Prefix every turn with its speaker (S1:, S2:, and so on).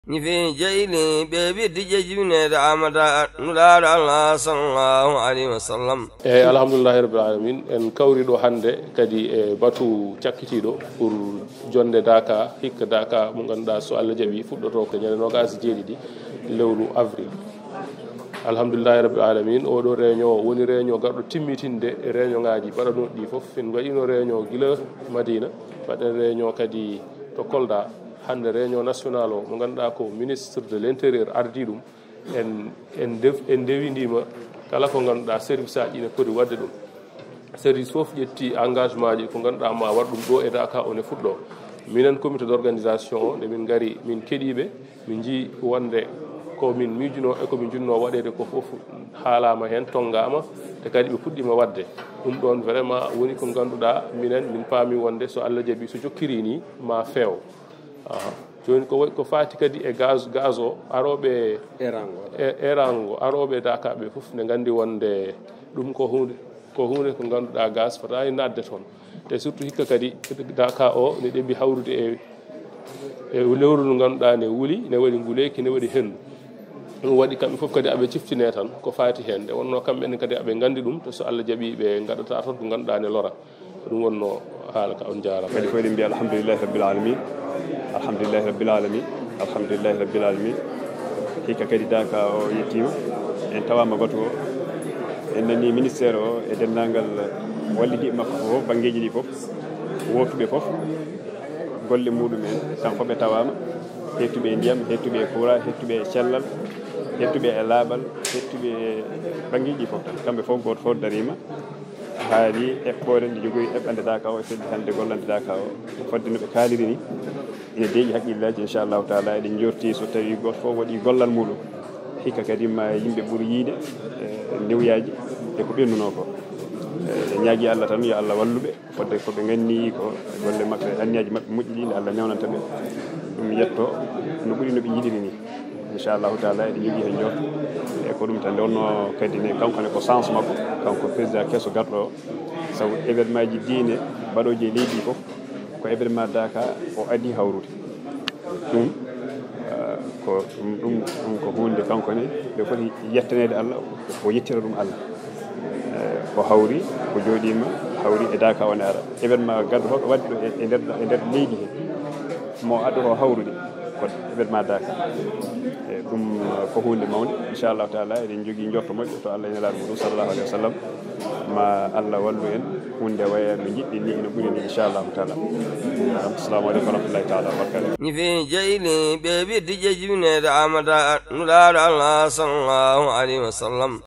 S1: Nifi jayli bebi dije june da amada nulado Allah sallallahu alaihi wasallam.
S2: Alhamdulillahi rabbil alamin en kawrido hande kadi batu cakkitido pour jonde Daka hikka Daka mo ganduda so Allah jabi fuddoto ko nyande nogas jeedidi lewru avril. Alhamdulillahi rabbil alamin odo réunion woni réunion gardo timmitinde réunion ngaji badano di fof en wayino réunion gila Madina baden réunion kadi to Kolda hande réunion nationale o mo ganduda ko ministre de l'intérieur ardi dum en dewindima kala ko ganduda service aji ne podi wadde dum service fof jetti engagement ji ko ganduda ma war dum do e Daka on e fuddo minen comité d'organisation de min gari min kedibe min ji wonde ko min mijuno e ko min junno wadede ko fof haalama hen tongama te kadi be puddima wadde dum don vraiment woni ko ganduda minen min paami wonde so Allah jabi so jokkiri ni ma feew joni ko faati kadi e gaz o arobe erango arobe Daka be fof ne gandi wonde dum ko hunde ko ganduda gaz fata e nadde ton te surtout hikka kadi Daka o ne debi hawrude e lewru ndu ganduda ne wuli ne wadi nguleki ne wadi hendu dum wadi kambe fof kadi abe ciftine tan ko faati hen de wonno kambe en kadi abe gandi dum to so Allah jabi be gadata ton ko ganduda ne lora dum wonno haala ka on jaara
S3: kadi ko en bi alhamdulillahi rabbil alamin alhamdulillahi rabbil alamin alhamdulillahi rabbil alamin hikka kadi Daka o yettima en tawama goto o en nani ministère o e dendangal wallidi makko fof bangeji di fof wotube fof golle mudum en kanko be tawama hettube ndiyam hettube courant hettube cellal hettube e laabal hettube bangeji fof tan kambe fof goto fof darima haali eɓɓore nde jogoyi eɓɓande Daka o e fedde hande gollande Daka o fodde no ɓe kaaliri ni ine deeƴi haqqillaji inchallahu taala eɗen jorti so tawi goto fof waɗi gollal muɗum hikka kadi ma yimɓe ɓuuri yiide newyaji e ko ɓennuno ko e ñaagui Allah tan yo Allah walluɓe fodde koɓe ganni ko golle mabɓe anniyaji mabɓe moƴƴi ɗi nde Allah newnanta ɓe ɗum yetto no ɓuuri no ɓe jiiɗiri ni inchallahu taala eɗen jogui hen jorto e ko ɗum tan nde wonno kadi ne kankone ko sens makko kanko président kesso garɗo o saabu événement ji diine mbaɗoji e leydi fof ko événement Daka o adi hawrude ɗum ko hunde kankone ɓe foti yettanede Allah o yettira ɗum Allah ko hawri ko jooɗima hawri e Daka o ne ara événement gaddo hoɗo wadde ɗo e nder leydi he mo addo ko hawrude ko événement Daka e ɗum ko hunde mawde inchallahu taala eɗen jogui jorto moƴƴo to Allah ene laaɗo muɗum sallallahu alayhi wa sallam ma Allah wallu en hunde waya no jiɗɗi ni ino ɓuuri ni inchallahu taala assalamu aleykum wa rahmatullahi taala wa barakatuh
S1: Nifi jayli bebi dije june da amada nulado Allah sallallahu alaihi wasallam.